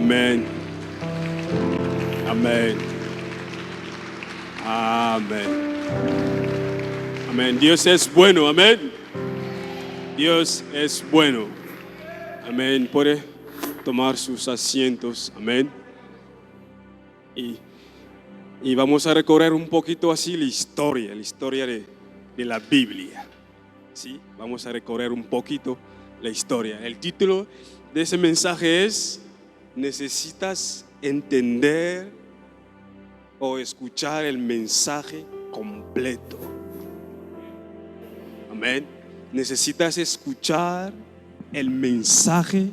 Amén. Amén. Amén. Amén. Dios es bueno. Amén. Dios es bueno. Amén. Puede tomar sus asientos. Amén. Y vamos a recorrer un poquito así la historia de la Biblia. ¿Sí? Vamos a recorrer un poquito la historia. El título de ese mensaje es: necesitas entender o escuchar el mensaje completo. Amén. Necesitas escuchar el mensaje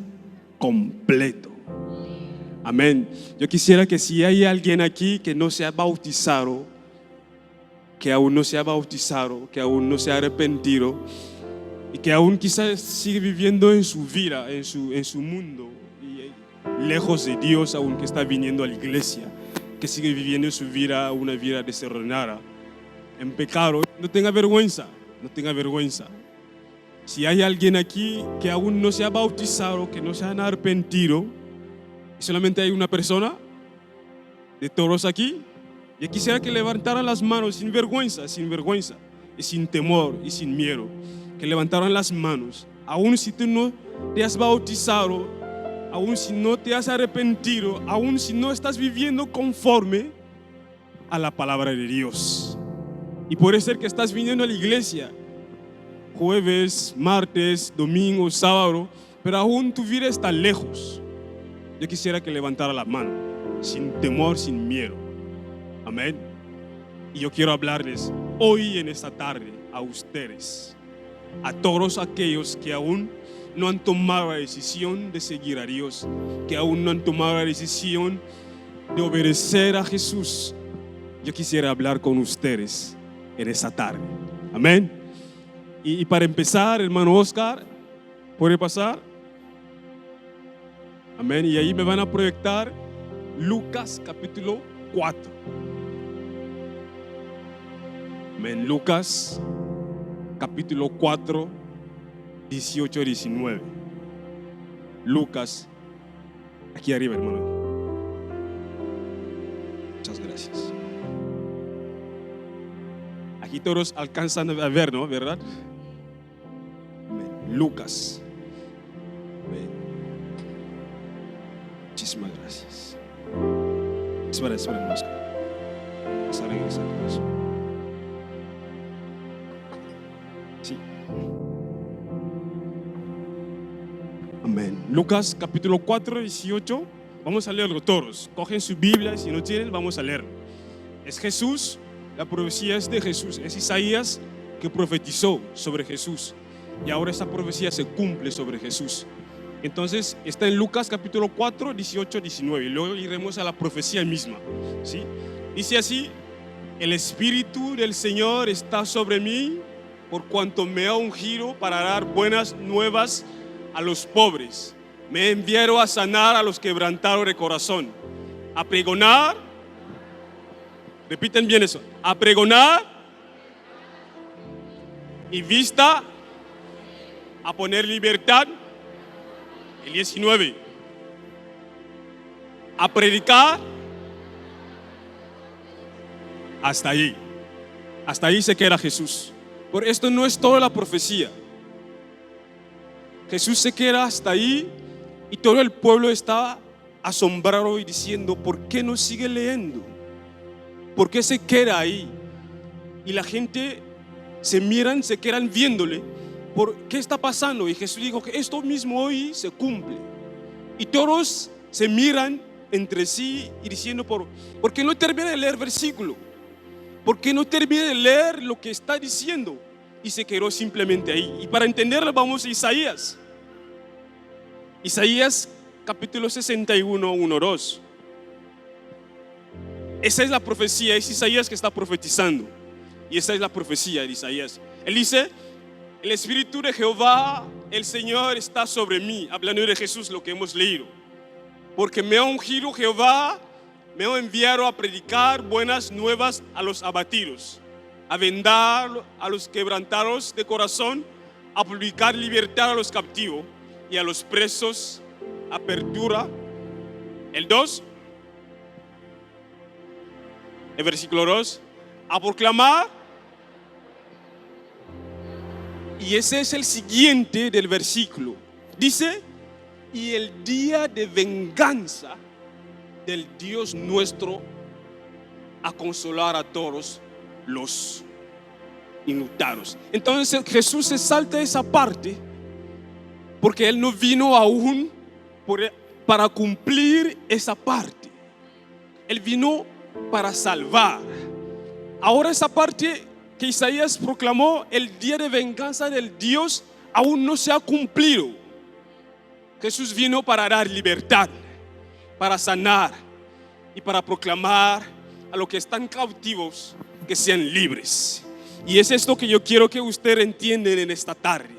completo. Amén. Yo quisiera que si hay alguien aquí que no se ha bautizado, que aún no se ha bautizado, que aún no se ha arrepentido y que aún quizás sigue viviendo en su vida, en su mundo, y lejos de Dios, aún que está viniendo a la iglesia, que sigue viviendo su vida, una vida desordenada, en pecado, no tenga vergüenza, no tenga vergüenza. Si hay alguien aquí que aún no se ha bautizado, que no se han arrepentido, y solamente hay una persona de todos aquí, yo quisiera que levantaran las manos sin vergüenza y sin temor y sin miedo, que levantaran las manos, aún si tú no te has bautizado, aún si no te has arrepentido, aún si no estás viviendo conforme a la palabra de Dios. Y puede ser que estás viniendo a la iglesia jueves, martes, domingo, sábado, pero aún tu vida está lejos. Yo quisiera que levantara la mano, sin temor, sin miedo. Amén. Y yo quiero hablarles hoy en esta tarde a ustedes, a todos aquellos que aún no han tomado la decisión de seguir a Dios, que aún no han tomado la decisión de obedecer a Jesús. Yo quisiera hablar con ustedes en esta tarde. Amén. Y para empezar, hermano Oscar, ¿puede pasar? Amén. Y ahí me van a proyectar Lucas capítulo 4. Amén. Lucas capítulo 4, 18 y 19. Lucas, aquí arriba, hermano. Muchas gracias. Aquí todos alcanzan a ver, ¿no? ¿Verdad? Amén. Lucas. Amén. Muchísimas gracias. Espera, hermano Oscar. Vamos a regresar con eso. Sí. Amén. Lucas capítulo 4, 18. Vamos a leerlo todos. Cogen su Biblia y si no tienen, vamos a leerlo. Es Jesús, la profecía es de Jesús. Es Isaías que profetizó sobre Jesús. Y ahora esa profecía se cumple sobre Jesús. Entonces está en Lucas capítulo 4, 18, 19. Y luego iremos a la profecía misma. ¿Sí? Dice así: el Espíritu del Señor está sobre mí, por cuanto me ha ungido para dar buenas nuevas a los pobres. Me enviaron a sanar a los quebrantados de corazón, a pregonar, repiten bien eso, a pregonar y vista, a poner libertad, el 19, a predicar. Hasta ahí se queda Jesús. Por esto no es toda la profecía. Jesús se queda hasta ahí y todo el pueblo está asombrado y diciendo: ¿por qué no sigue leyendo? ¿Por qué se queda ahí? Y la gente se quedan viéndole. ¿Por qué está pasando? Y Jesús dijo que esto mismo hoy se cumple. Y todos se miran entre sí y diciendo: ¿por qué no termina de leer el versículo? ¿Por qué no termina de leer lo que está diciendo? Y se quedó simplemente ahí. Y para entenderlo vamos a Isaías. Isaías capítulo 61, 1, 2. Esa es la profecía, es Isaías que está profetizando. Y esa es la profecía de Isaías. Él dice: el Espíritu de Jehová, el Señor, está sobre mí. Hablando de Jesús, lo que hemos leído. Porque me ha ungido Jehová, me ha enviado a predicar buenas nuevas a los abatidos, a vendar a los quebrantados de corazón, a publicar libertad a los captivos y a los presos, apertura El 2, el versículo 2, a proclamar. Y ese es el siguiente del versículo. Dice, y el día de venganza del Dios nuestro a consolar a todos los injutados. Entonces Jesús se salta esa parte porque Él no vino aún para cumplir esa parte. Él vino para salvar. Ahora esa parte que Isaías proclamó, el día de venganza del Dios, aún no se ha cumplido. Jesús vino para dar libertad, para sanar y para proclamar a los que están cautivos que sean libres. Y es esto que yo quiero que ustedes entiendan en esta tarde.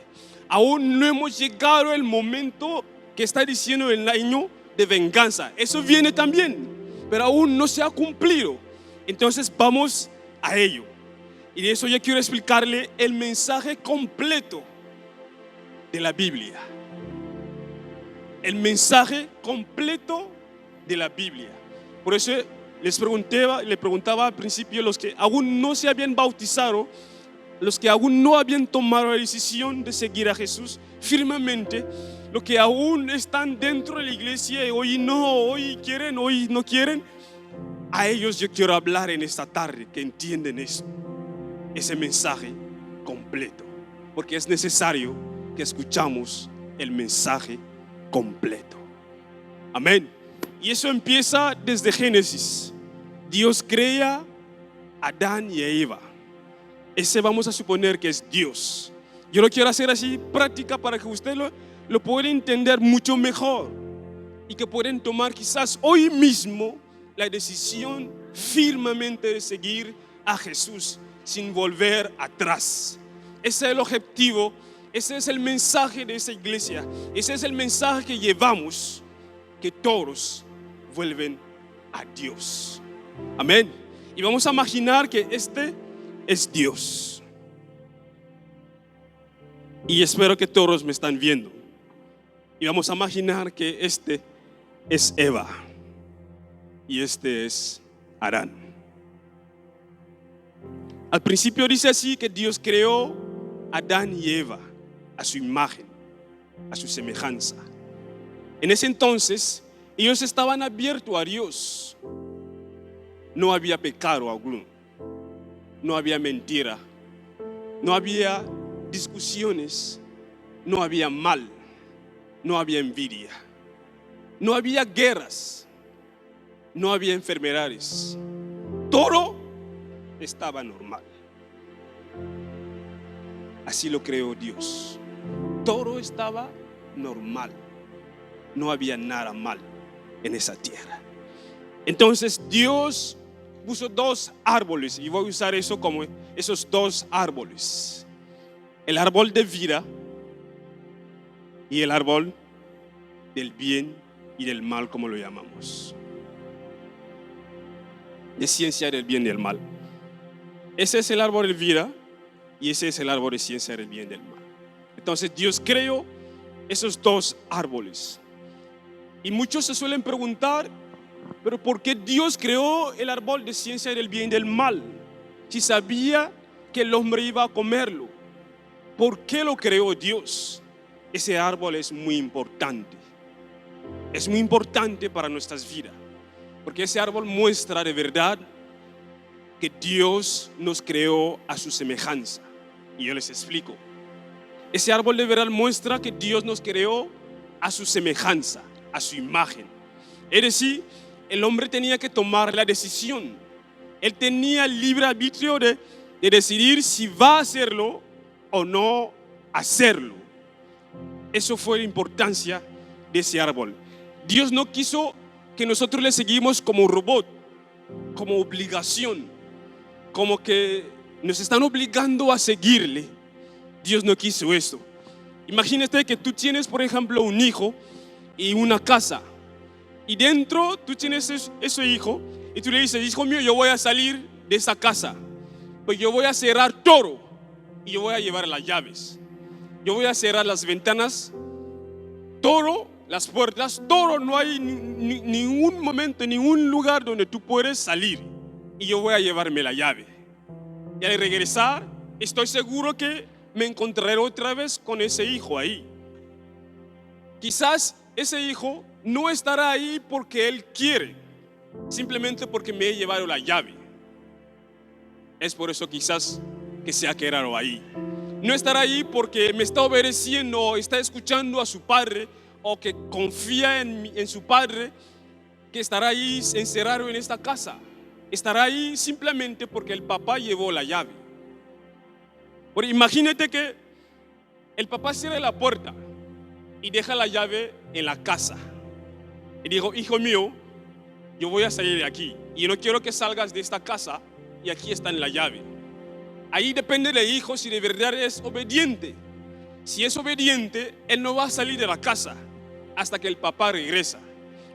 Aún no hemos llegado al momento que está diciendo el año de venganza. Eso viene también, pero aún no se ha cumplido. Entonces vamos a ello. Y de eso yo quiero explicarle el mensaje completo de la Biblia. El mensaje completo de la Biblia. Por eso le preguntaba al principio, los que aún no se habían bautizado, los que aún no habían tomado la decisión de seguir a Jesús firmemente, los que aún están dentro de la iglesia y hoy quieren, hoy no quieren, a ellos yo quiero hablar en esta tarde, que entienden eso, ese mensaje completo, porque es necesario que escuchamos el mensaje completo. Amén. Y eso empieza desde Génesis. Dios crea a Adán y a Eva. Ese vamos a suponer que es Dios. Yo lo quiero hacer así práctica para que usted lo pueda entender mucho mejor y que puedan tomar quizás hoy mismo la decisión firmemente de seguir a Jesús sin volver atrás. Ese es el objetivo, ese es el mensaje de esa iglesia, ese es el mensaje que llevamos, que todos vuelven a Dios. Amén. Y vamos a imaginar que este es Dios. Y espero que todos me están viendo. Y vamos a imaginar que este es Eva y este es Adán. Al principio dice así que Dios creó a Adán y Eva a su imagen, a su semejanza. En ese entonces ellos estaban abiertos a Dios. No había pecado alguno, no había mentira, no había discusiones, no había mal, no había envidia, no había guerras, no había enfermedades. Todo estaba normal. Así lo creó Dios. Todo estaba normal. No había nada mal en esa tierra. Entonces Dios puso dos árboles, y voy a usar eso como esos dos árboles: el árbol de vida y el árbol del bien y del mal, como lo llamamos, de ciencia del bien y del mal. Ese es el árbol de vida y ese es el árbol de ciencia del bien y del mal. Entonces Dios creó esos dos árboles. Y muchos se suelen preguntar, pero ¿por qué Dios creó el árbol de ciencia del bien y del mal si sabía que el hombre iba a comerlo? ¿Por qué lo creó Dios? Ese árbol es muy importante. Es muy importante para nuestras vidas, porque ese árbol muestra de verdad que Dios nos creó a su semejanza. Y yo les explico. Ese árbol de verdad muestra que Dios nos creó a su semejanza, a su imagen. Es decir, el hombre tenía que tomar la decisión. Él tenía el libre arbitrio de decidir si va a hacerlo o no hacerlo. Eso fue la importancia de ese árbol. Dios no quiso que nosotros le seguimos como robot, como obligación, como que nos están obligando a seguirle. Dios no quiso eso. Imagínate que tú tienes, por ejemplo, un hijo y una casa, y dentro tú tienes ese hijo y tú le dices: hijo mío, yo voy a salir de esa casa, pues yo voy a cerrar todo y yo voy a llevar las llaves, yo voy a cerrar las ventanas, todo, las puertas, todo, no hay ni un momento, ni un lugar donde tú puedes salir. Y yo voy a llevarme la llave. Y al regresar, estoy seguro que me encontraré otra vez con ese hijo ahí. Quizás ese hijo no estará ahí porque él quiere, simplemente porque me he llevado la llave. Es por eso quizás que se ha quedado ahí. No estará ahí porque me está obedeciendo o está escuchando a su padre, o que confía en su padre, que estará ahí encerrado en esta casa. Estará ahí simplemente porque el papá llevó la llave. Porque imagínate que el papá cierra la puerta y deja la llave en la casa. Y dijo: hijo mío, yo voy a salir de aquí y no quiero que salgas de esta casa, y aquí está en la llave. Ahí depende del hijo si de verdad es obediente. Si es obediente, él no va a salir de la casa hasta que el papá regresa.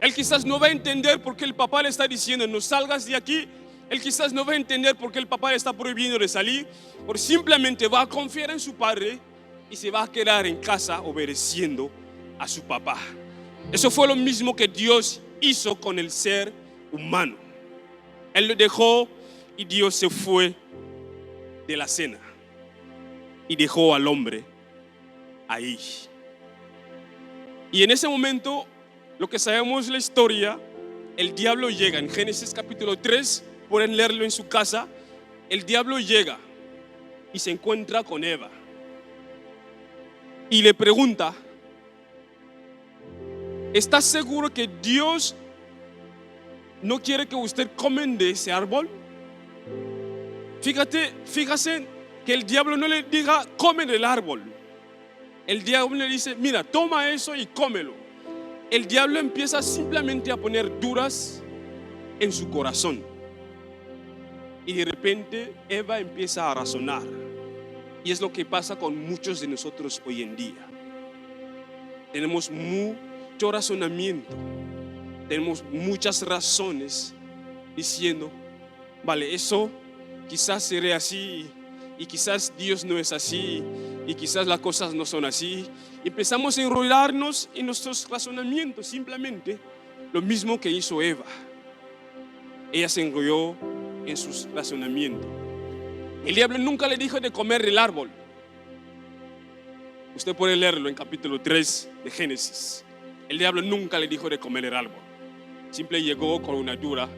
Él quizás no va a entender por qué el papá le está diciendo: no salgas de aquí. Él quizás no va a entender por qué el papá le está prohibiendo de salir, o simplemente va a confiar en su padre y se va a quedar en casa obedeciendo a su papá. Eso fue lo mismo que Dios hizo con el ser humano. Él lo dejó y Dios se fue de la cena y dejó al hombre ahí. Y en ese momento, lo que sabemos la historia, el diablo llega. En Génesis capítulo 3, pueden leerlo en su casa. El diablo llega y se encuentra con Eva y le pregunta: ¿estás seguro que Dios no quiere que usted comen de ese árbol? Fíjase que el diablo no le diga: come del árbol. El diablo le dice: mira, toma eso y cómelo. El diablo empieza simplemente a poner dudas en su corazón. Y de repente Eva empieza a razonar. Y es lo que pasa con muchos de nosotros hoy en día. Tenemos mucho razonamiento, tenemos muchas razones diciendo: vale, eso quizás será así, y quizás Dios no es así, y quizás las cosas no son así. Empezamos a enrollarnos en nuestros razonamientos, simplemente lo mismo que hizo Eva. Ella se enrolló en sus razonamientos. El diablo nunca le dijo de comer del árbol. Usted puede leerlo en capítulo 3 de Génesis. El diablo nunca le dijo de comer el árbol. Simplemente llegó con una duda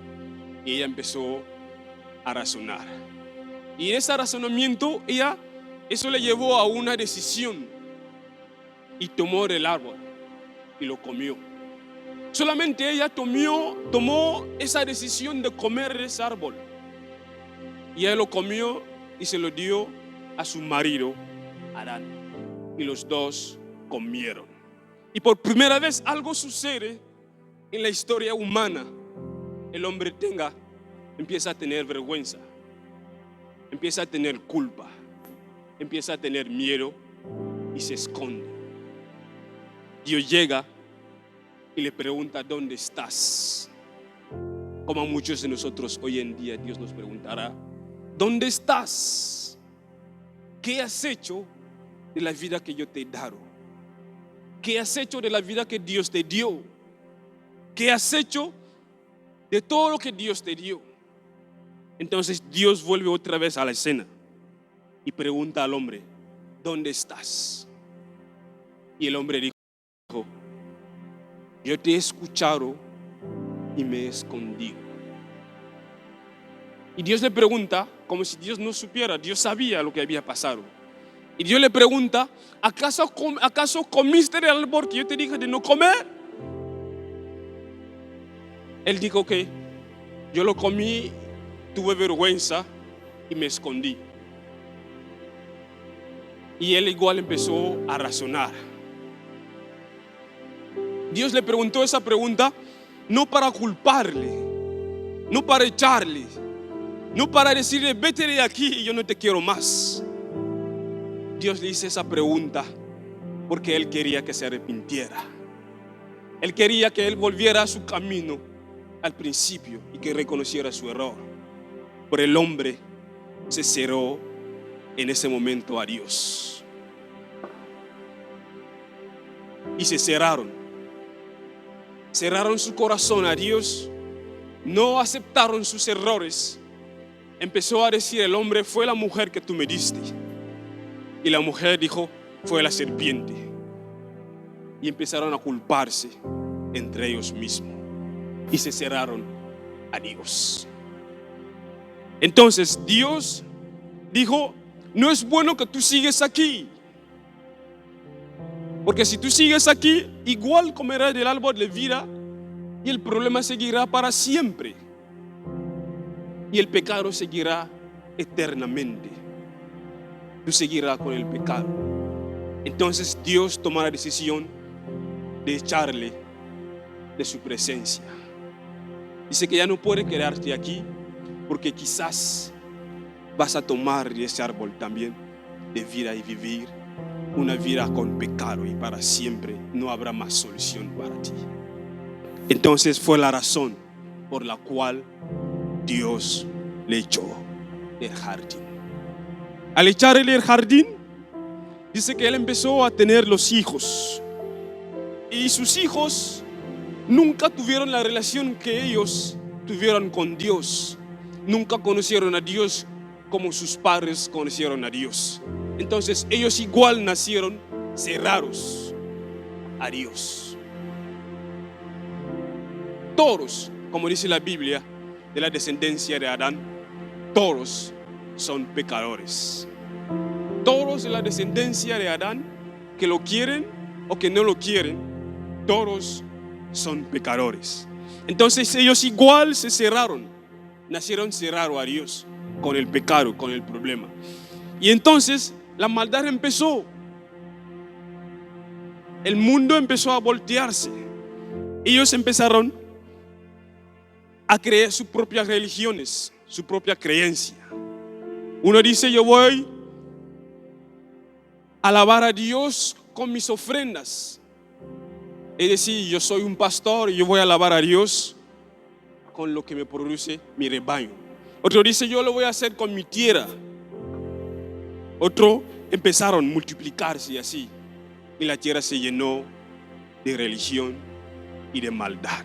y ella empezó a razonar. Y en ese razonamiento, eso le llevó a una decisión. Y tomó del árbol y lo comió. Solamente ella tomó esa decisión de comer ese árbol. Y ella lo comió y se lo dio a su marido, Adán. Y los dos comieron. Y por primera vez algo sucede en la historia humana. El hombre empieza a tener vergüenza, empieza a tener culpa, empieza a tener miedo y se esconde. Dios llega y le pregunta: ¿dónde estás? Como a muchos de nosotros hoy en día, Dios nos preguntará: ¿dónde estás? ¿Qué has hecho de la vida que yo te he dado? ¿Qué has hecho de la vida que Dios te dio? ¿Qué has hecho de todo lo que Dios te dio? Entonces Dios vuelve otra vez a la escena y pregunta al hombre: ¿dónde estás? Y el hombre dijo: yo te he escuchado y me he escondido. Y Dios le pregunta, como si Dios no supiera. Dios sabía lo que había pasado. Y Dios le pregunta: ¿acaso comiste del árbol que yo te dije de no comer? Él dijo que yo lo comí, tuve vergüenza y me escondí. Y él igual empezó a razonar. Dios le preguntó esa pregunta no para culparle, no para echarle, no para decirle: vete de aquí y yo no te quiero más. Dios le hizo esa pregunta porque Él quería que se arrepintiera. Él quería que él volviera a su camino al principio y que reconociera su error. Pero el hombre se cerró en ese momento a Dios. Y se cerraron. cerraron su corazón a Dios, no aceptaron sus errores, empezó a decir el hombre: fue la mujer que tú me diste. Y la mujer dijo: fue la serpiente. Y empezaron a culparse entre ellos mismos y se cerraron a Dios. Entonces Dios dijo: no es bueno que tú sigues aquí, porque si tú sigues aquí, igual comerás del árbol de vida y el problema seguirá para siempre y el pecado seguirá eternamente. Tú seguirás con el pecado. Entonces Dios tomó la decisión de echarle de su presencia. Dice que ya no puede quedarte aquí, porque quizás vas a tomar de ese árbol también de vida y vivir una vida con pecado, y para siempre no habrá más solución para ti. Entonces fue la razón por la cual Dios le echó del jardín. Al echarle del jardín, dice que él empezó a tener los hijos, y sus hijos nunca tuvieron la relación que ellos tuvieron con Dios. Nunca conocieron a Dios como sus padres conocieron a Dios. Entonces ellos igual nacieron cerrados a Dios. Todos, como dice la Biblia, de la descendencia de Adán, todos son pecadores. Todos de la descendencia de Adán, que lo quieren o que no lo quieren, todos son pecadores. Entonces ellos igual se cerraron, nacieron cerrados a Dios, con el pecado, con el problema. Y entonces la maldad empezó. El mundo empezó a voltearse. Ellos empezaron a crear sus propias religiones, su propia creencia. Uno dice: yo voy a alabar a Dios con mis ofrendas. Es decir, yo soy un pastor y yo voy a alabar a Dios con lo que me produce mi rebaño. Otro dice: yo lo voy a hacer con mi tierra. Otro empezaron a multiplicarse y así. Y la tierra se llenó de religión y de maldad.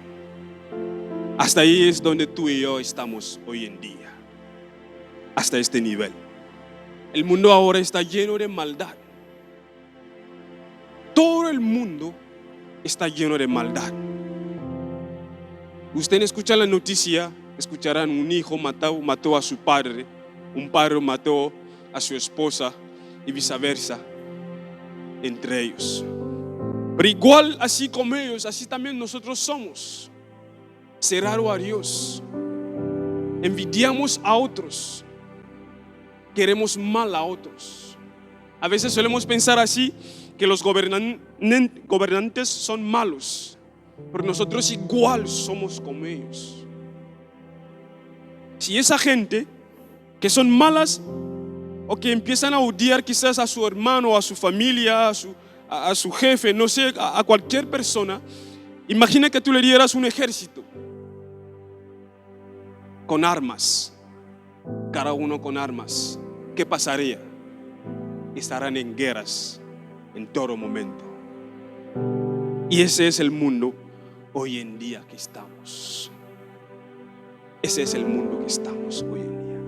Hasta ahí es donde tú y yo estamos hoy en día. Hasta este nivel. El mundo ahora está lleno de maldad. Todo el mundo está lleno de maldad. Usted escucha la noticia, escucharán: un hijo mató a su padre, un padre mató a su esposa y viceversa entre ellos. Pero igual, así como ellos, así también nosotros somos. Cerrados a Dios, envidiamos a otros, queremos mal a otros. A veces solemos pensar así, que los gobernantes son malos, pero nosotros igual somos como ellos. Si esa gente que son malas o que empiezan a odiar quizás a su hermano, a su familia, a su jefe, no sé, a cualquier persona, imagina que tú le dieras un ejército con armas, cada uno con armas. ¿Qué pasaría? Estarán en guerras en todo momento. Y ese es el mundo hoy en día que estamos. Ese es el mundo que estamos hoy en día.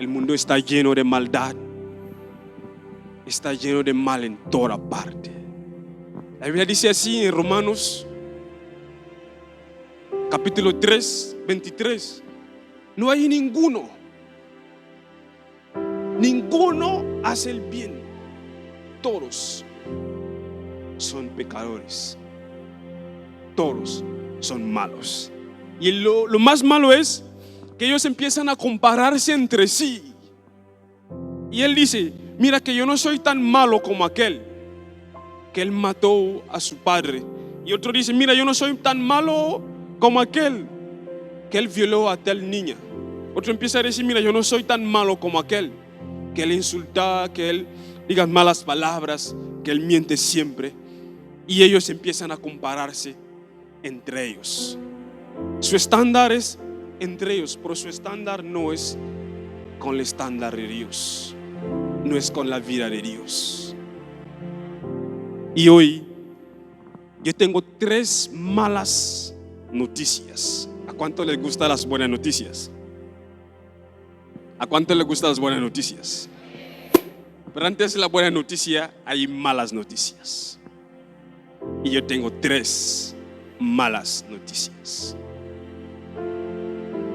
El mundo está lleno de maldad. Está lleno de mal en toda parte. La Biblia dice así en Romanos capítulo 3, 23. No hay ninguno hace el bien. Todos son pecadores. Todos son malos. Y lo más malo es que ellos empiezan a compararse entre sí. Y él dice: mira que yo no soy tan malo como aquel que él mató a su padre. Y otro dice: mira, yo no soy tan malo como aquel que él violó a tal niña. Otro empieza a decir: mira, yo no soy tan malo como aquel que él insulta, que él diga malas palabras, que él miente siempre. Y ellos empiezan a compararse entre ellos. Su estándar es entre ellos, pero su estándar no es con el estándar de Dios, no es con la vida de Dios. Y hoy Yo tengo 3 malas noticias. ¿A cuánto les gustan las buenas noticias? ¿A cuánto les gustan las buenas noticias? Pero antes de la buena noticia hay malas noticias. Y yo tengo 3 malas noticias.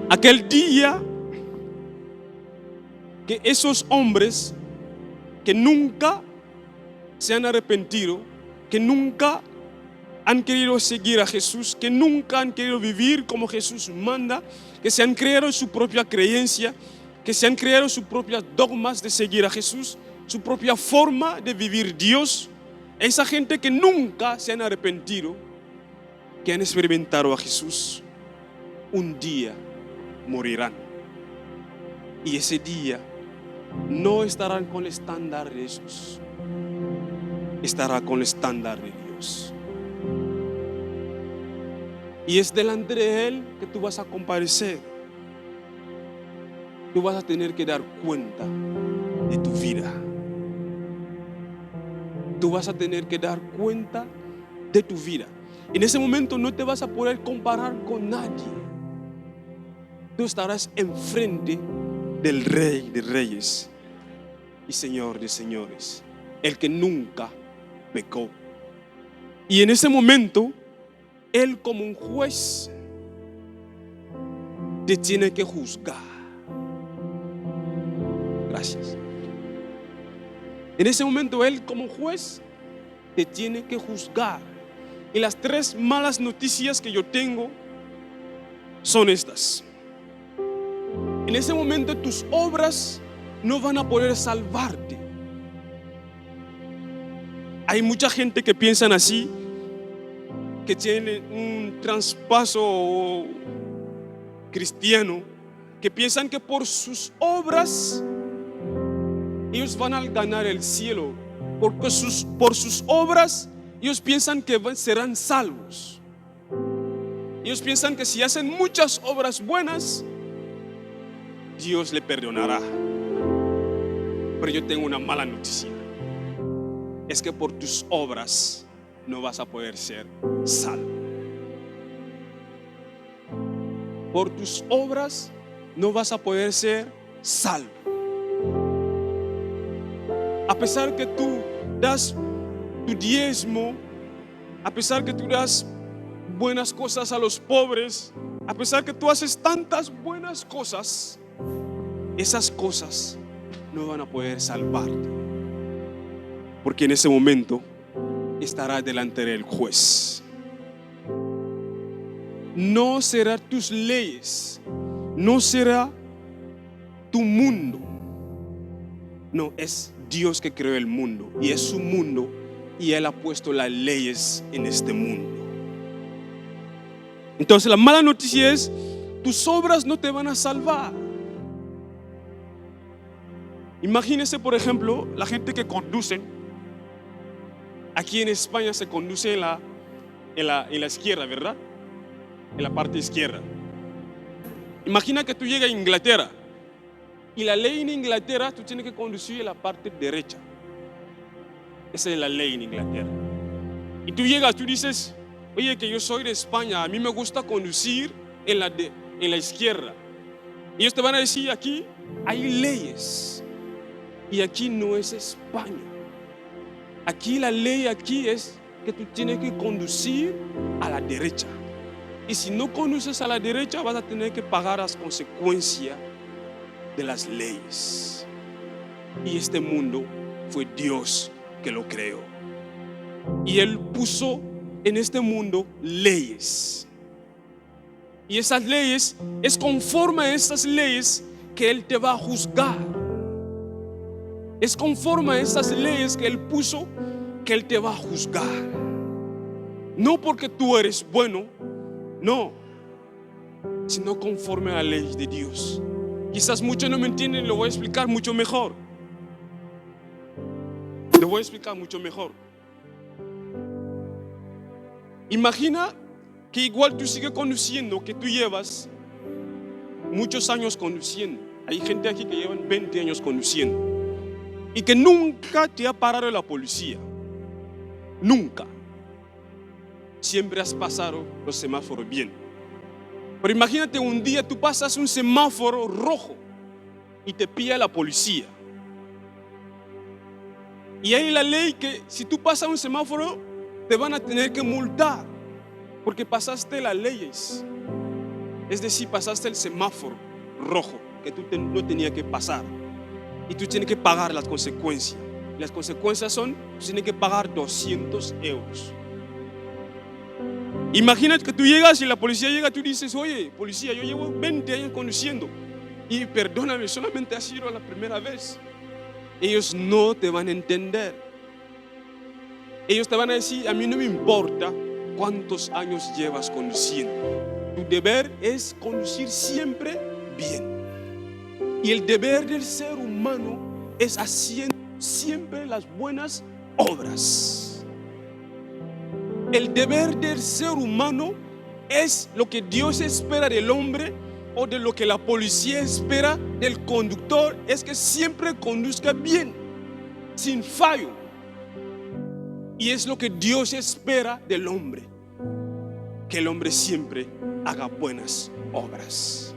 Aquel día que esos hombres que nunca se han arrepentido, que nunca han querido seguir a Jesús, que nunca han querido vivir como Jesús manda, que se han creado su propia creencia, que se han creado sus propias dogmas de seguir a Jesús, su propia forma de vivir Dios. Esa gente que nunca se han arrepentido, que han experimentado a Jesús, un día morirán. Y ese día no estarán con el estándar de Jesús, estará con el estándar de Dios. Y es delante de Él que tú vas a comparecer. Tú vas a tener que dar cuenta de tu vida. Tú vas a tener que dar cuenta de tu vida. En ese momento no te vas a poder comparar con nadie. Tú estarás enfrente del Rey de Reyes y Señor de Señores, el que nunca pecó. Y en ese momento, Él como un juez te tiene que juzgar. Gracias. En ese momento Él como juez te tiene que juzgar. Y las 3 malas noticias que yo tengo son estas. En ese momento tus obras no van a poder salvarte. Hay mucha gente que piensan así, que tienen un traspaso cristiano, que piensan que por sus obras ellos van a ganar el cielo, porque por sus obras ellos piensan que serán salvos. Ellos piensan que si hacen muchas obras buenas, Dios le perdonará. Pero yo tengo una mala noticia. Es que por tus obras no vas a poder ser salvo. Por tus obras no vas a poder ser salvo. A pesar que tú das tu diezmo, a pesar que tú das buenas cosas a los pobres, a pesar que tú haces tantas buenas cosas, esas cosas no van a poder salvarte, porque en ese momento estarás delante del juez. No será tus leyes, no será tu mundo, no, es Dios que creó el mundo y es su mundo, y Él ha puesto las leyes en este mundo. Entonces la mala noticia es: tus obras no te van a salvar. Imagínese, por ejemplo, la gente que conduce. Aquí en España se conduce en la izquierda, ¿verdad? En la parte izquierda. Imagina que tú llegas a Inglaterra y la ley en Inglaterra, tú tienes que conducir en la parte derecha. Esa es la ley en Inglaterra. Y tú llegas, tú dices: oye, que yo soy de España, a mí me gusta conducir en la izquierda. Y ellos te van a decir: aquí hay leyes y aquí no es España. Aquí la ley aquí es que tú tienes que conducir a la derecha. Y si no conduces a la derecha, vas a tener que pagar las consecuencias de las leyes. Y este mundo fue Dios que lo creó. Y Él puso en este mundo leyes. Y esas leyes, es conforme a esas leyes que Él te va a juzgar. Es conforme a esas leyes que Él puso que Él te va a juzgar. No porque tú eres bueno, no, sino conforme a la ley de Dios. Quizás muchos no me entienden, lo voy a explicar mucho mejor. Lo voy a explicar mucho mejor. Imagina que igual tú sigues conduciendo, que tú llevas muchos años conduciendo. Hay gente aquí que llevan 20 años conduciendo y que nunca te ha parado la policía. Nunca. siempre has pasado los semáforos bien. Pero imagínate un día tú pasas un semáforo rojo y te pilla la policía. Y hay la ley que si tú pasas un semáforo te van a tener que multar porque pasaste las leyes. Es decir, pasaste el semáforo rojo que tú no tenías que pasar. Y tú tienes que pagar las consecuencias. Las consecuencias son, tú tienes que pagar 200 euros. Imagínate que tú llegas y la policía llega, tú dices, oye, policía, yo llevo 20 años conduciendo y perdóname, solamente ha sido la primera vez. Ellos no te van a entender. Ellos te van a decir, a mí no me importa cuántos años llevas conduciendo. Tu deber es conducir siempre bien. Y el deber del ser humano es haciendo siempre las buenas obras. El deber del ser humano es lo que Dios espera del hombre o de lo que la policía espera del conductor, es que siempre conduzca bien, sin fallo. Y es lo que Dios espera del hombre, que el hombre siempre haga buenas obras.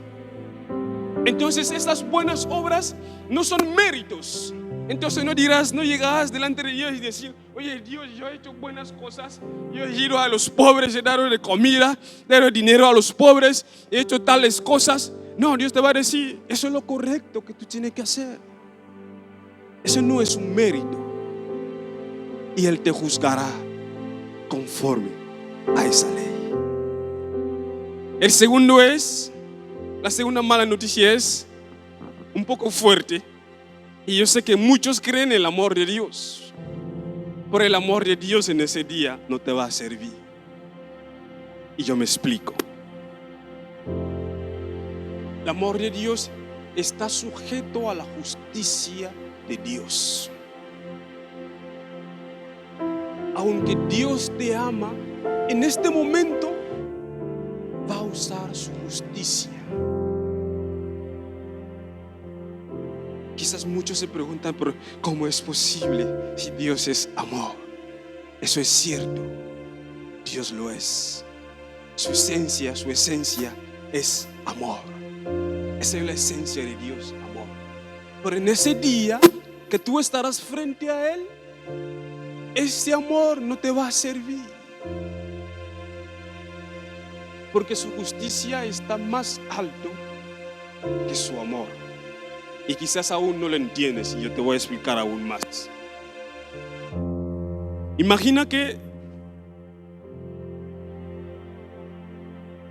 Entonces estas buenas obras no son méritos. Entonces no dirás, no llegarás delante de Dios y decir, oye Dios, yo he hecho buenas cosas, yo he ido a los pobres, he dado de comida, he dado dinero a los pobres, he hecho tales cosas. No, Dios te va a decir, eso es lo correcto que tú tienes que hacer. Eso no es un mérito. Y Él te juzgará conforme a esa ley. El segundo es, la segunda mala noticia es un poco fuerte. Y yo sé que muchos creen en el amor de Dios, pero el amor de Dios en ese día no te va a servir. Y yo me explico. El amor de Dios está sujeto a la justicia de Dios. Aunque Dios te ama, en este momento va a usar su justicia. Quizás muchos se preguntan, pero ¿cómo es posible si Dios es amor? Eso es cierto, Dios lo es. Su esencia es amor. Esa es la esencia de Dios, amor. Pero en ese día que tú estarás frente a Él, ese amor no te va a servir, porque su justicia está más alto que su amor. Y quizás aún no lo entiendes, y yo te voy a explicar aún más. Imagina que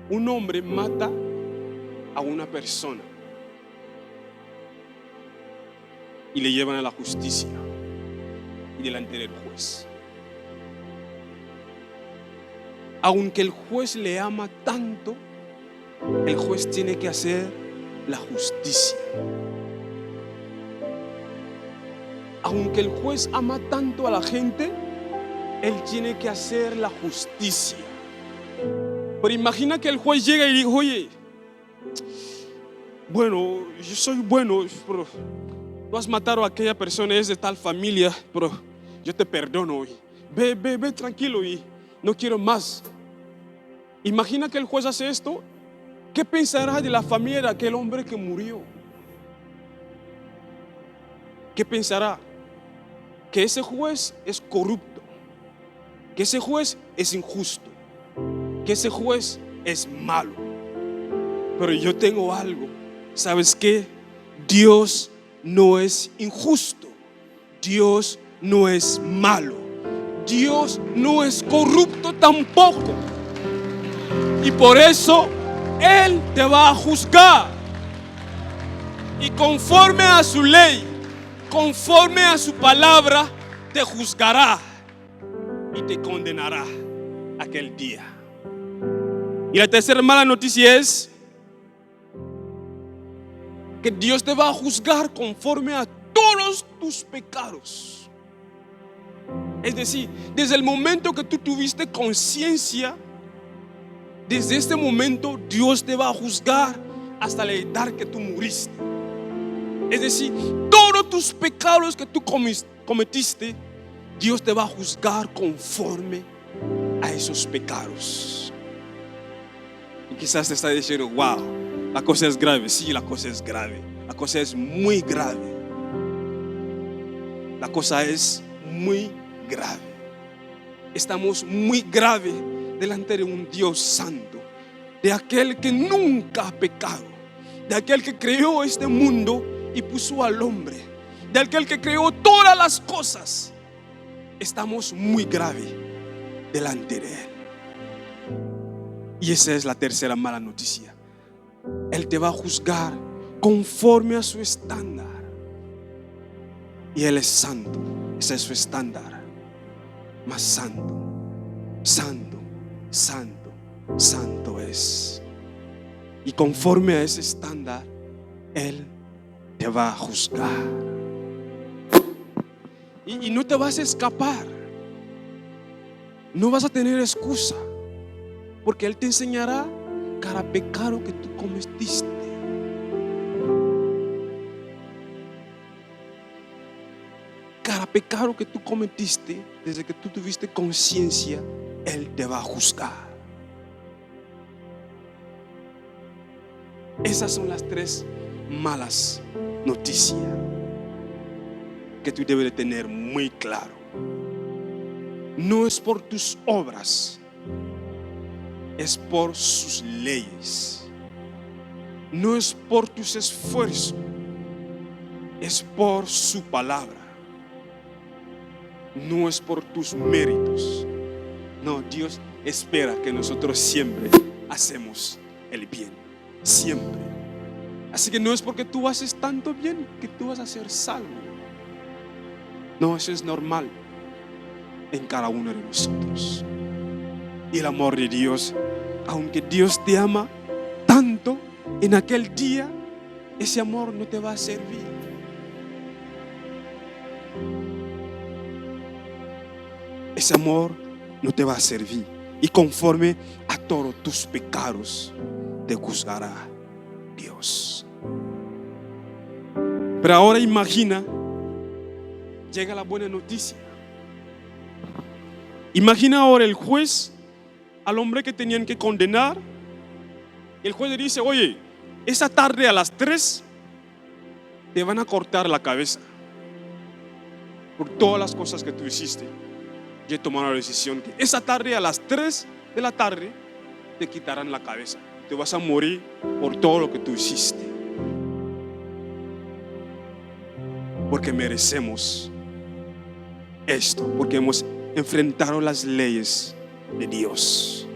un hombre mata a una persona y le llevan a la justicia y delante del juez. Aunque el juez le ama tanto, el juez tiene que hacer la justicia. Aunque el juez ama tanto a la gente, él tiene que hacer la justicia. Pero imagina que el juez llega y dice, oye, bueno, yo soy bueno, pero tú has matado a aquella persona, es de tal familia, pero yo te perdono hoy. Ve tranquilo y no quiero más. Imagina que el juez hace esto. ¿Qué pensará de la familia de aquel hombre que murió? ¿Qué pensará? Que ese juez es corrupto, que ese juez es injusto, que ese juez es malo. Pero yo tengo algo. ¿Sabes qué? Dios no es injusto. Dios no es malo. Dios no es corrupto tampoco. Y por eso Él te va a juzgar. Y conforme a su ley, conforme a su palabra, te juzgará y te condenará aquel día. Y la tercera mala noticia es que Dios te va a juzgar conforme a todos tus pecados. Es decir, desde el momento que tú tuviste conciencia, desde este momento Dios te va a juzgar hasta la edad que tú muriste. Es decir, todos tus pecados que tú cometiste, Dios te va a juzgar conforme a esos pecados. Y quizás te está diciendo, wow, la cosa es grave. Sí, la cosa es grave. La cosa es muy grave. La cosa es muy grave. Estamos muy grave delante de un Dios santo, de aquel que nunca ha pecado, de aquel que creó este mundo y puso al hombre, de aquel que creó todas las cosas. Estamos muy grave delante de Él. Y esa es la tercera mala noticia. Él te va a juzgar conforme a su estándar. Y Él es santo. Ese es su estándar. Más santo, santo, santo, santo es. Y conforme a ese estándar, Él te va a juzgar. Y no te vas a escapar. No vas a tener excusa. Porque Él te enseñará cada pecado que tú cometiste. Cada pecado que tú cometiste, desde que tú tuviste conciencia, Él te va a juzgar. Esas son las tres malas noticias que tú debes de tener muy claro. No es por tus obras, es por sus leyes. No es por tus esfuerzos, es por su palabra. No es por tus méritos. No, Dios espera que nosotros siempre hacemos el bien. Siempre. Así que no es porque tú haces tanto bien que tú vas a ser salvo. No, eso es normal en cada uno de nosotros. Y el amor de Dios, aunque Dios te ama tanto, en aquel día ese amor no te va a servir. Ese amor no te va a servir. Y conforme a todos tus pecados te juzgará Dios. Pero ahora imagina, llega la buena noticia. Imagina ahora el juez al hombre que tenían que condenar. El juez le dice, oye, esa tarde a las 3 te van a cortar la cabeza por todas las cosas que tú hiciste. Yo he tomado la decisión que esa tarde a las 3 de la tarde te quitarán la cabeza. Te vas a morir por todo lo que tú hiciste. Porque merecemos esto, porque hemos enfrentado las leyes de Dios.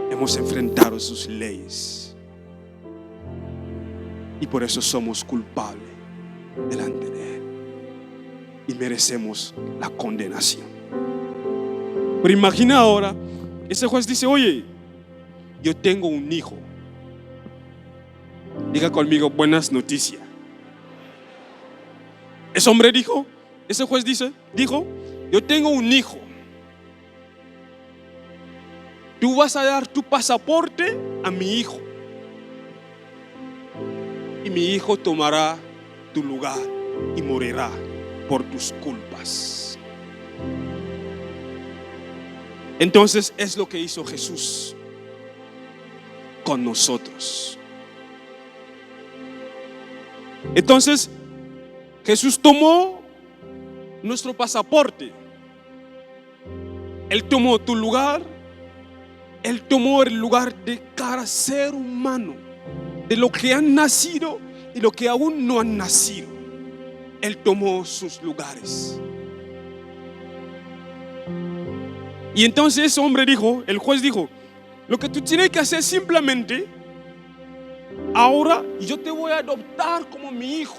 Hemos enfrentado sus leyes. Y por eso somos culpables delante de Él. Y merecemos la condenación. Pero imagina ahora, ese juez dice, oye, yo tengo un hijo. Diga conmigo, buenas noticias. Ese hombre dijo, ese juez dijo, yo tengo un hijo. Tú vas a dar tu pasaporte a mi hijo. Y mi hijo tomará tu lugar y morirá por tus culpas. Entonces es lo que hizo Jesús con nosotros. Entonces Jesús tomó nuestro pasaporte. Él tomó tu lugar. Él tomó el lugar de cada ser humano, de lo que han nacido y lo que aún no han nacido. Él tomó sus lugares. Y entonces ese hombre dijo, el juez dijo, lo que tú tienes que hacer simplemente, ahora yo te voy a adoptar como mi hijo.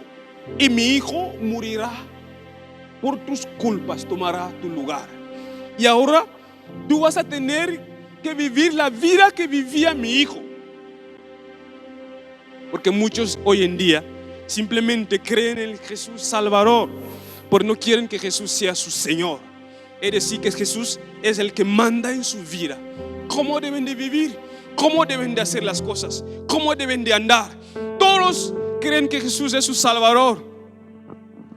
Y mi hijo morirá por tus culpas, tomará tu lugar. Y ahora tú vas a tener que vivir la vida que vivía mi hijo. Porque muchos hoy en día simplemente creen en Jesús Salvador, pero no quieren que Jesús sea su Señor. Es decir, que Jesús es el que manda en su vida. ¿Cómo deben de vivir? ¿Cómo deben de hacer las cosas? ¿Cómo deben de andar? Todos creen que Jesús es su Salvador.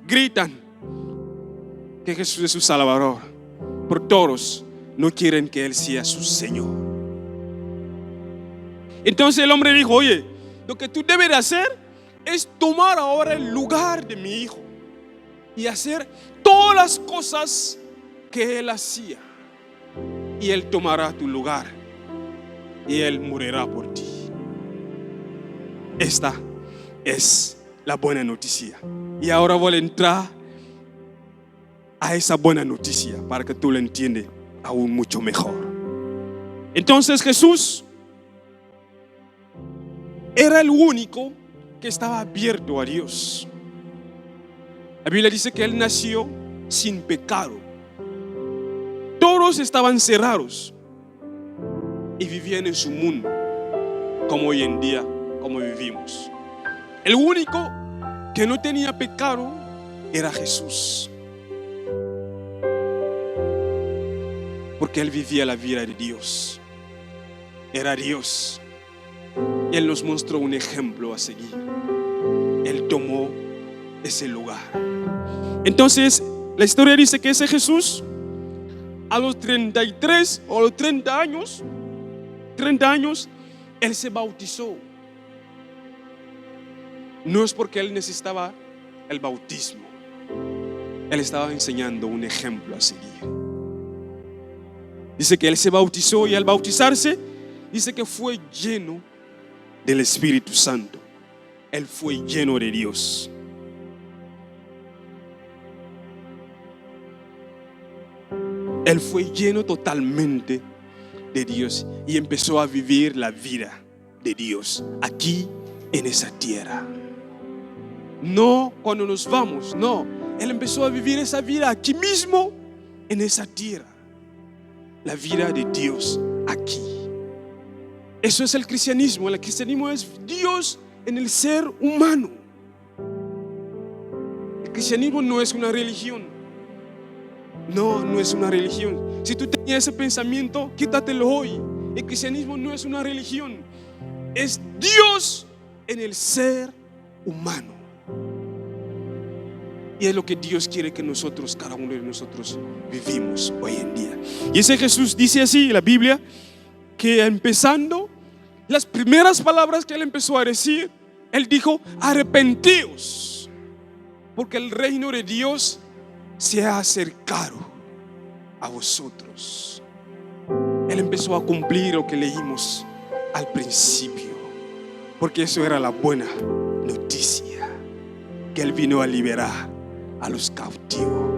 Gritan que Jesús es su Salvador, pero todos no quieren que Él sea su Señor. Entonces el hombre dijo: oye, lo que tú debes de hacer es tomar ahora el lugar de mi hijo y hacer todas las cosas que él hacía, y él tomará tu lugar y él morirá por ti. Esta es la buena noticia. Y ahora voy a entrar a esa buena noticia para que tú lo entiendas aún mucho mejor. Entonces Jesús era el único que estaba abierto a Dios. La Biblia dice que Él nació sin pecado. Todos estaban cerrados y vivían en su mundo, como hoy en día, como vivimos. El único que no tenía pecado era Jesús, porque Él vivía la vida de Dios. Era Dios. Él nos mostró un ejemplo a seguir. Él tomó ese lugar. Entonces la historia dice que ese Jesús, a los 33 o los 30 años, Él se bautizó. No es porque Él necesitaba el bautismo. Él estaba enseñando un ejemplo a seguir. Dice que Él se bautizó, y al bautizarse dice que fue lleno del Espíritu Santo. Él fue lleno de Dios. Él fue lleno totalmente de Dios y empezó a vivir la vida de Dios aquí en esa tierra. No cuando nos vamos, no. Él empezó a vivir esa vida aquí mismo en esa tierra. La vida de Dios aquí. Eso es el cristianismo. El cristianismo es Dios en el ser humano. El cristianismo no es una religión. No es una religión. Si tú tenías ese pensamiento, quítatelo hoy. El cristianismo no es una religión. Es Dios en el ser humano. Y es lo que Dios quiere que nosotros, cada uno de nosotros, vivimos hoy en día. Y ese Jesús dice así en la Biblia, que empezando las primeras palabras que Él empezó a decir, Él dijo: arrepentíos, porque el reino de Dios se ha acercado a vosotros. Él empezó a cumplir lo que leímos al principio, porque eso era la buena noticia, que Él vino a liberar a los cautivos.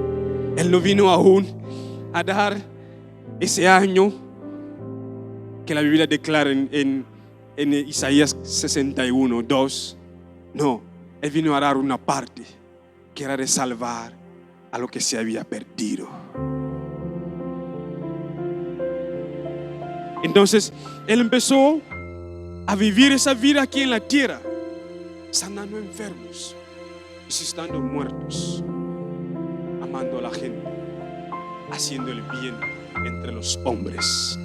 Él no vino aún a dar ese año que la Biblia declara en Isaías 61:2. No, Él vino a dar una parte que era de salvar a lo que se había perdido. Entonces Él empezó a vivir esa vida aquí en la tierra, sanando enfermos, visitando muertos, amando a la gente, haciendo el bien entre los hombres.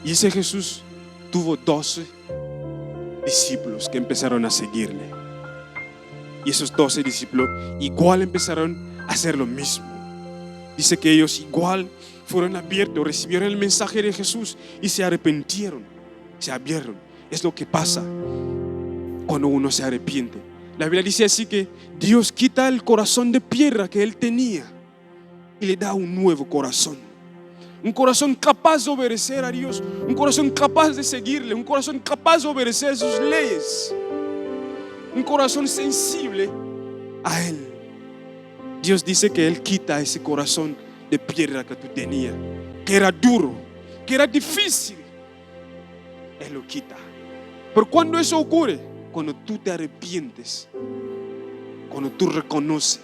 Y ese Jesús tuvo 12 discípulos que empezaron a seguirle. Y esos 12 discípulos igual empezaron a hacer lo mismo. Dice que ellos igual fueron abiertos, recibieron el mensaje de Jesús y se arrepintieron, se abrieron. Es lo que pasa cuando uno se arrepiente. La Biblia dice así que Dios quita el corazón de piedra que Él tenía y le da un nuevo corazón. Un corazón capaz de obedecer a Dios, un corazón capaz de seguirle, un corazón capaz de obedecer sus leyes, un corazón sensible a Él. Dios dice que Él quita ese corazón de piedra que tú tenías, que era duro, que era difícil. Él lo quita. Pero cuando eso ocurre, cuando tú te arrepientes, cuando tú reconoces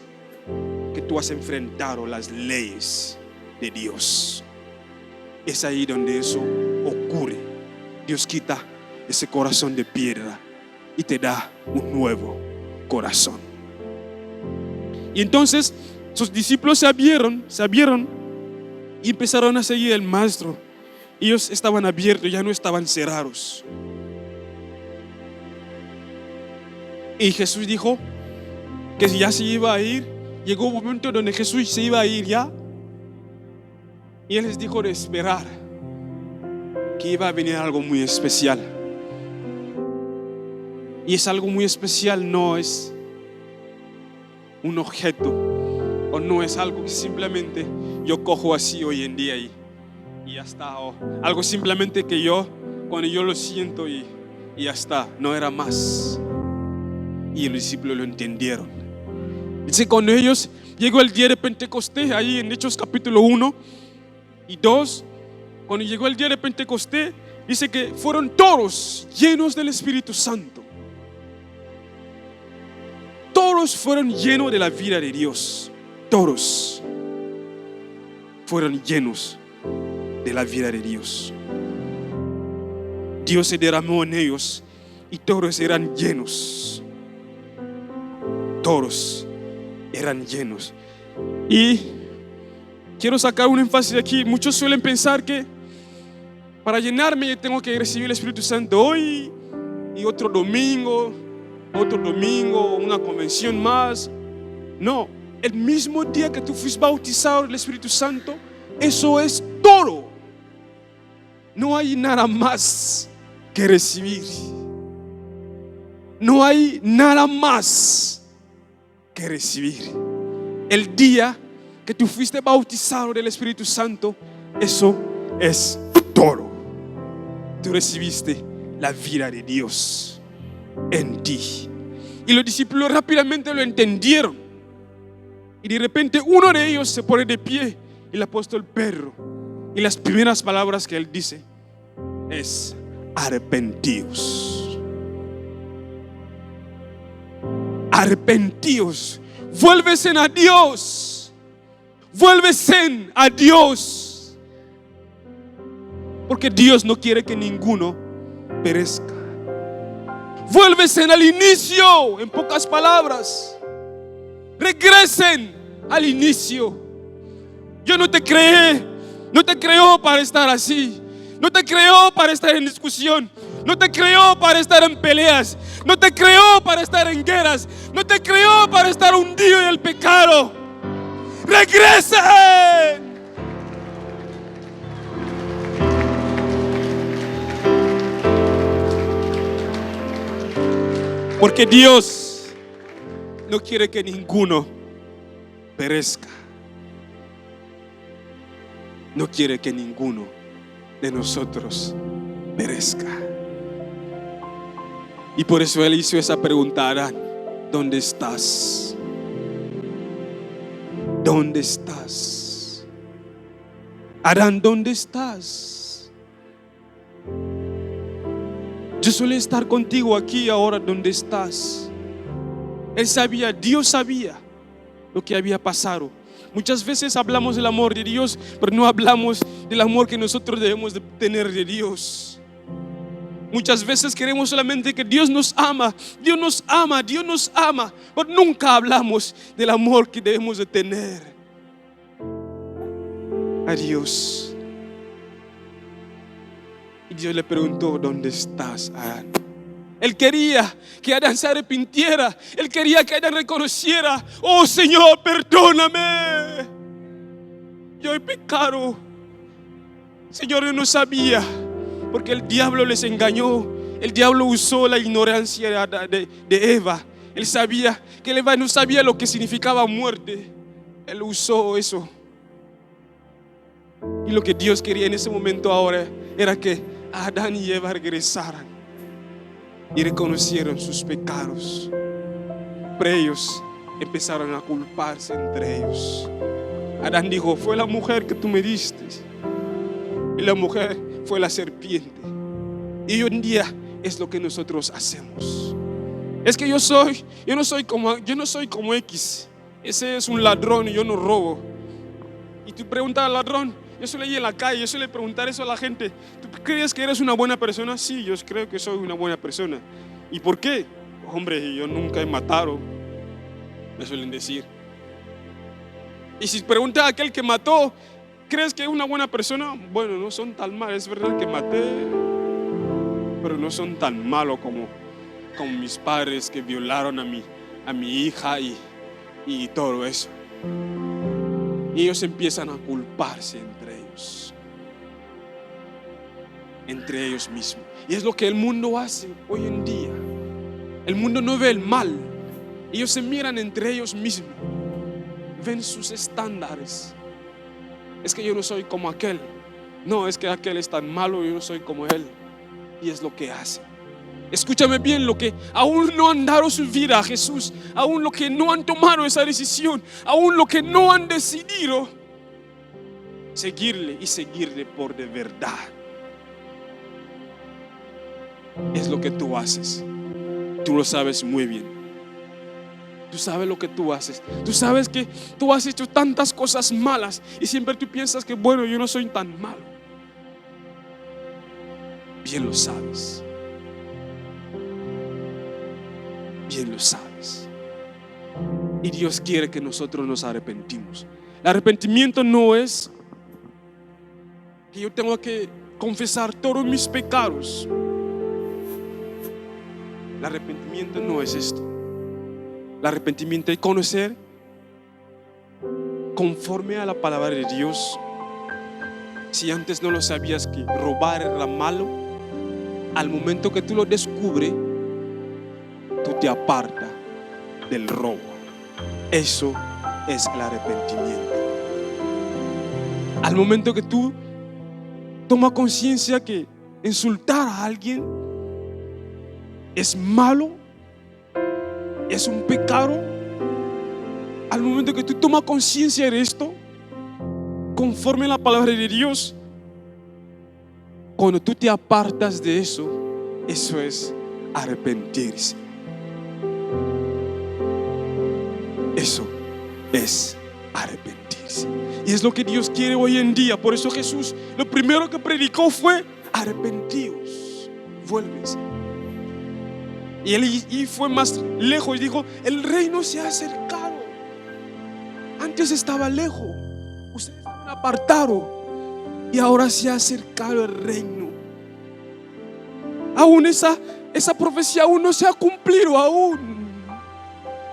que tú has enfrentado las leyes de Dios, es ahí donde eso ocurre. Dios quita ese corazón de piedra y te da un nuevo corazón. Y entonces sus discípulos se abrieron y empezaron a seguir al maestro. Ellos estaban abiertos, ya no estaban cerrados. Y Jesús dijo que ya se iba a ir. Llegó un momento donde Jesús se iba a ir ya. Y Él les dijo de esperar, que iba a venir algo muy especial. Y es algo muy especial, no es un objeto, o no es algo que simplemente yo cojo así hoy en día y ya está, o algo simplemente que yo, cuando yo lo siento y ya está. No, era más. Y los discípulos lo entendieron. Dice, cuando ellos llegó el día de Pentecostés, ahí en Hechos capítulo 1 y 2, cuando llegó el día de Pentecostés, dice que fueron todos llenos del Espíritu Santo. Todos fueron llenos de la vida de Dios. Todos fueron llenos de la vida de Dios. Dios se derramó en ellos y todos eran llenos. Todos eran llenos. Y quiero sacar un énfasis aquí. Muchos suelen pensar que para llenarme yo tengo que recibir el Espíritu Santo hoy y otro domingo, una convención más. No, el mismo día que tú fuiste bautizado en el Espíritu Santo, eso es todo. No hay nada más que recibir. No hay nada más que recibir. El día que tú fuiste bautizado del Espíritu Santo, eso es todo. Tú recibiste la vida de Dios en ti. Y los discípulos rápidamente lo entendieron. Y de repente uno de ellos se pone de pie, el apóstol Pedro, y las primeras palabras que él dice es: arrepentíos. Arrepentíos. Vuélvesen a Dios. Vuélvesen a Dios. Porque Dios no quiere que ninguno perezca. Vuélvesen al inicio. En pocas palabras, regresen al inicio. Yo no te creé. No te creó para estar así. No te creó para estar en discusión. No te creó para estar en peleas. No te creó para estar en guerras. No te creó para estar hundido en el pecado. ¡Regresen! Porque Dios no quiere que ninguno perezca. No quiere que ninguno de nosotros perezca. Y por eso Él hizo esa pregunta: Adán, ¿dónde estás? ¿Dónde estás? Adán, ¿dónde estás? Yo suelo estar contigo aquí ahora. ¿Dónde estás? Él sabía, Dios sabía lo que había pasado. Muchas veces hablamos del amor de Dios, pero no hablamos del amor que nosotros debemos de tener de Dios. Muchas veces queremos solamente que Dios nos ama, Dios nos ama, Dios nos ama, pero nunca hablamos del amor que debemos de tener a Dios. Y Dios le preguntó: ¿dónde estás, Adán? Él quería que Adán se arrepintiera. Él quería que Adán reconociera: oh Señor, perdóname, yo he pecado. Señor, yo no sabía. Porque el diablo les engañó. El diablo usó la ignorancia de Eva. Él sabía que Eva no sabía lo que significaba muerte. Él usó eso. Y lo que Dios quería en ese momento ahora era que Adán y Eva regresaran y reconocieron sus pecados. Pero ellos empezaron a culparse entre ellos. Adán dijo: fue la mujer que tú me diste. Y la mujer fue la serpiente. Y hoy en día es lo que nosotros hacemos. Es que yo no soy como X. Ese es un ladrón y yo no robo. Y tú preguntas al ladrón. Yo suelo ir en la calle, yo suelo preguntar eso a la gente: ¿tú crees que eres una buena persona? Sí, yo creo que soy una buena persona. ¿Y por qué? Hombre, yo nunca he matado, me suelen decir. Y si preguntas a aquel que mató: ¿crees que es una buena persona? Bueno, no son tan malos. Es verdad que maté, pero no son tan malos como mis padres que violaron a mi hija y todo eso. Y ellos empiezan a culparse entre ellos mismos. Y es lo que el mundo hace hoy en día. El mundo no ve el mal. Ellos se miran entre ellos mismos. Ven sus estándares. Es que yo no soy como aquel. No, es que aquel es tan malo, yo no soy como él. Y es lo que hace. Escúchame bien, lo que aún no han dado su vida a Jesús, aún lo que no han tomado esa decisión, aún lo que no han decidido seguirle y seguirle por de verdad, es lo que tú haces. Tú lo sabes muy bien. Tú sabes lo que tú haces. Tú sabes que tú has hecho tantas cosas malas y siempre tú piensas que bueno, yo no soy tan malo. Bien lo sabes. Bien lo sabes. Y Dios quiere que nosotros nos arrepentimos. El arrepentimiento no es que yo tengo que confesar todos mis pecados. El arrepentimiento no es esto. El arrepentimiento es conocer conforme a la palabra de Dios. Si antes no lo sabías que robar era malo, al momento que tú lo descubres, tú te apartas del robo. Eso es el arrepentimiento. Al momento que tú tomas conciencia que insultar a alguien es malo, es un pecado, al momento que tú tomas conciencia de esto, conforme a la palabra de Dios, cuando tú te apartas de eso, eso es arrepentirse. Eso es arrepentirse. Y es lo que Dios quiere hoy en día. Por eso Jesús lo primero que predicó fue: arrepentíos, vuélvense. Y él fue más lejos y dijo: el reino se ha acercado. Antes estaba lejos, ustedes estaban apartados, y ahora se ha acercado el reino. Aún esa profecía aún no se ha cumplido.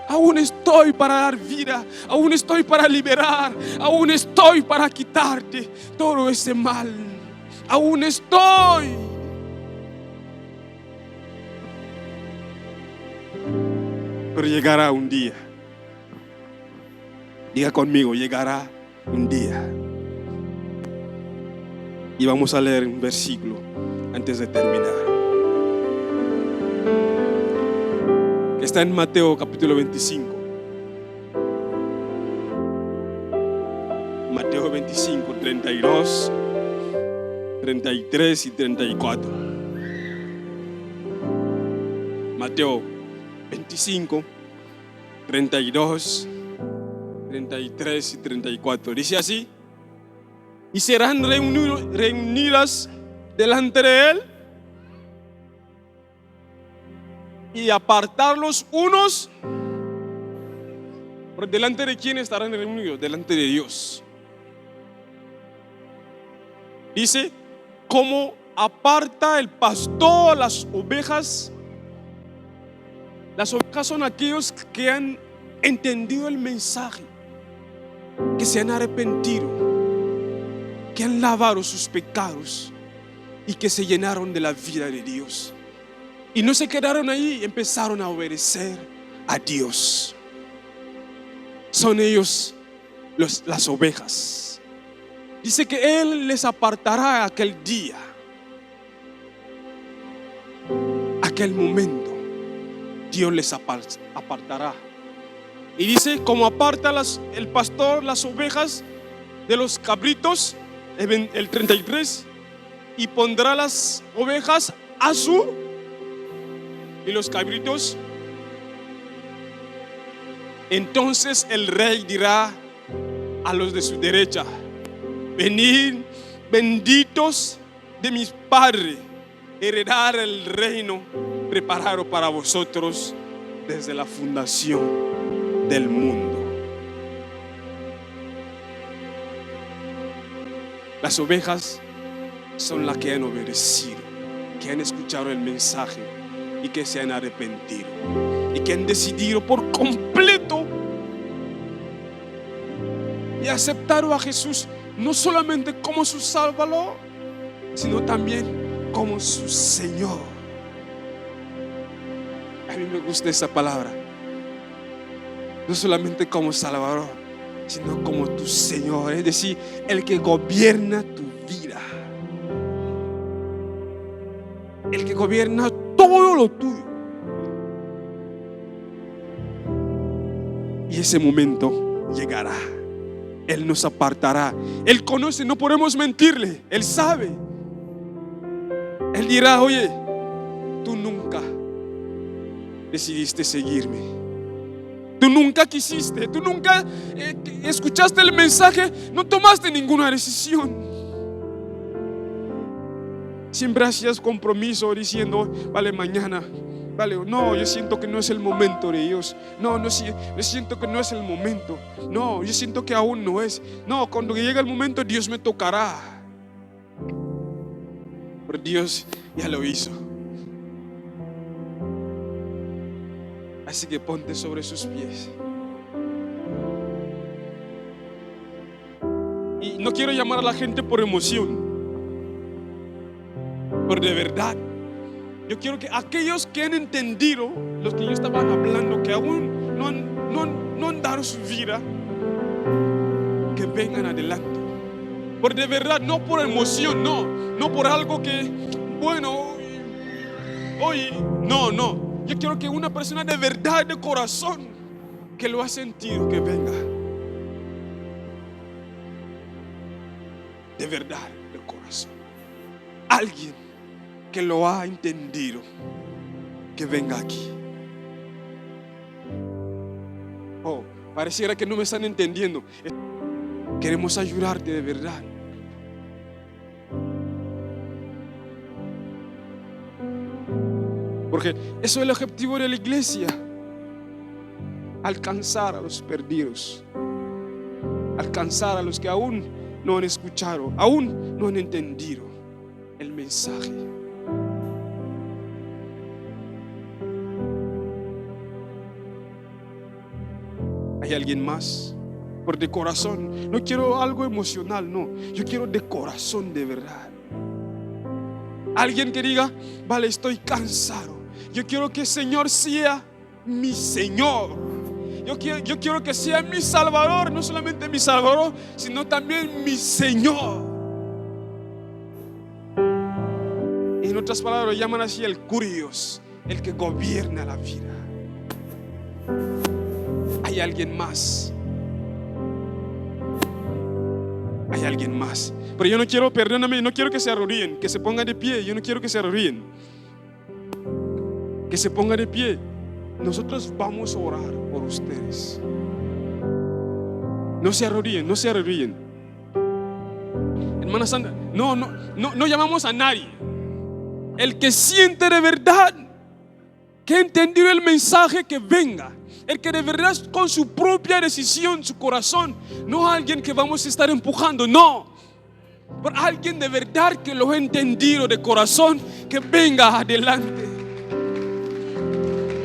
Aún estoy para dar vida, aún estoy para liberar, aún estoy para quitarte todo ese mal. Aún estoy. Pero llegará un día. Diga conmigo: llegará un día. Y vamos a leer un versículo antes de terminar. Está en Mateo capítulo 25. Mateo 25, 32, 33 y 34. Mateo 25, 32, 33 y 34. Dice así: y serán reunidas delante de él, y apartarlos unos. ¿Por delante de quién estarán reunidos? Delante de Dios. Dice: como aparta el pastor las ovejas. Las ovejas son aquellos que han entendido el mensaje, que se han arrepentido, que han lavado sus pecados y que se llenaron de la vida de Dios. Y no se quedaron ahí, empezaron a obedecer a Dios. Son ellos las ovejas. Dice que Él les apartará aquel día, aquel momento. Dios les apartará. Y dice: como aparta el pastor las ovejas de los cabritos, el 33, y pondrá las ovejas a su, y los cabritos. Entonces el rey dirá a los de su derecha: venid, benditos de mis padres, heredar el reino preparado para vosotros desde la fundación del mundo. Las ovejas son las que han obedecido, que han escuchado el mensaje y que se han arrepentido y que han decidido por completo y aceptaron a Jesús no solamente como su Salvador, sino también como su Señor. A mí me gusta esa palabra. No solamente como Salvador, sino como tu Señor, es decir, el que gobierna tu vida, el que gobierna todo lo tuyo. Y ese momento llegará. Él nos apartará. Él conoce, no podemos mentirle. Él sabe. Él dirá: oye, tú nunca decidiste seguirme. Tú nunca quisiste. Tú nunca escuchaste el mensaje. No tomaste ninguna decisión. Siempre hacías compromiso diciendo: vale, mañana. Vale, no, yo siento que no es el momento de Dios. No, yo siento que no es el momento. No, yo siento que aún no es. No, cuando llegue el momento, Dios me tocará. Pero Dios ya lo hizo. Así que ponte sobre sus pies. Y no quiero llamar a la gente por emoción, pero de verdad, yo quiero que aquellos que han entendido los que yo estaban hablando, que aún no han dado su vida, que vengan adelante. Porque de verdad, no por emoción, no por algo que, bueno, hoy, no. Yo quiero que una persona de verdad, de corazón, que lo ha sentido, que venga. De verdad, de corazón. Alguien que lo ha entendido, que venga aquí. Oh, pareciera que no me están entendiendo. Queremos ayudarte de verdad. Porque eso es el objetivo de la iglesia: alcanzar a los perdidos, alcanzar a los que aún no han escuchado, aún no han entendido el mensaje. ¿Hay alguien más? Por de corazón. No quiero algo emocional, no. Yo quiero de corazón, de verdad. Alguien que diga: vale, estoy cansado. Yo quiero que el Señor sea mi Señor. Yo quiero que sea mi Salvador. No solamente mi Salvador, sino también mi Señor. En otras palabras, lo llaman así el Curios, el que gobierna la vida. Hay alguien más. Hay alguien más. Pero yo no quiero, perdóname, no quiero que se arrodillen, que se pongan de pie. Yo no quiero que se arrodillen. Que se pongan de pie. Nosotros vamos a orar por ustedes. No se arrodillen, no se arrodillen. Hermana Sandra, no llamamos a nadie. El que siente de verdad, que ha entendido el mensaje, que venga. El que de verdad con su propia decisión, su corazón, no alguien que vamos a estar empujando, no, pero alguien de verdad que lo ha entendido de corazón, que venga adelante.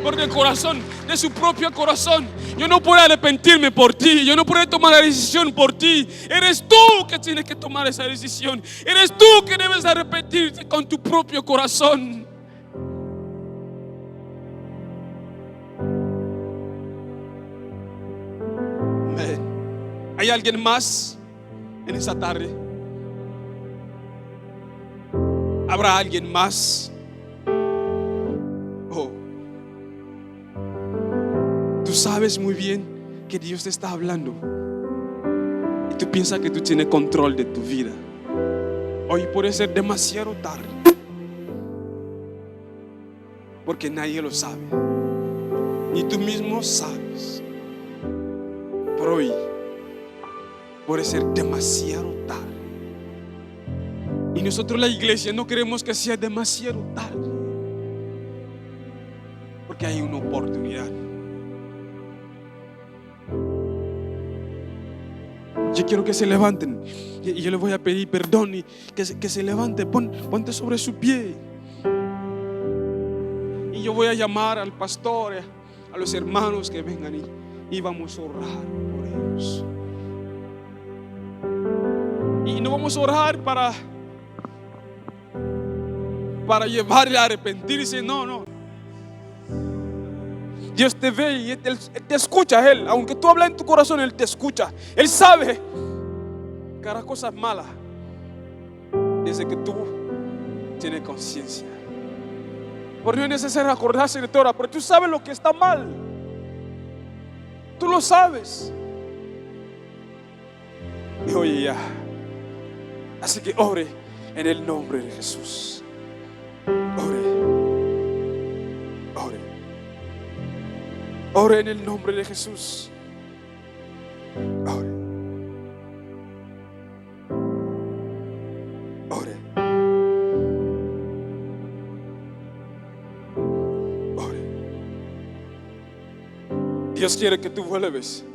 Por el corazón, de su propio corazón. Yo no puedo arrepentirme por ti, yo no puedo tomar la decisión por ti. Eres tú que tienes que tomar esa decisión. Eres tú que debes arrepentirte con tu propio corazón. ¿Hay alguien más en esta tarde? ¿Habrá alguien más? Oh, tú sabes muy bien que Dios te está hablando y tú piensas que tú tienes control de tu vida. Hoy puede ser demasiado tarde, porque nadie lo sabe, ni tú mismo sabes. Pero hoy puede ser demasiado tarde. Y nosotros, la iglesia, no queremos que sea demasiado tarde, porque hay una oportunidad. Yo quiero que se levanten y yo les voy a pedir perdón y que se levanten. Ponte sobre su pie. Y yo voy a llamar al pastor, a los hermanos que vengan y vamos a orar por ellos. no vamos a orar para llevarle a arrepentirse. No. Dios te ve y Él te escucha. Él, aunque tú hablas en tu corazón, Él te escucha. Él sabe que harás cosas malas desde que tú tienes conciencia. Por no es necesario acordarse de todo, pero tú sabes lo que está mal. Tú lo sabes. Y oye ya. Así que ore en el nombre de Jesús. Ore en el nombre de Jesús. Ore. Dios quiere que tú vuelves.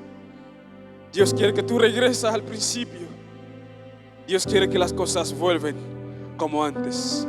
Dios quiere que tú regresas al principio. Dios quiere que las cosas vuelvan como antes.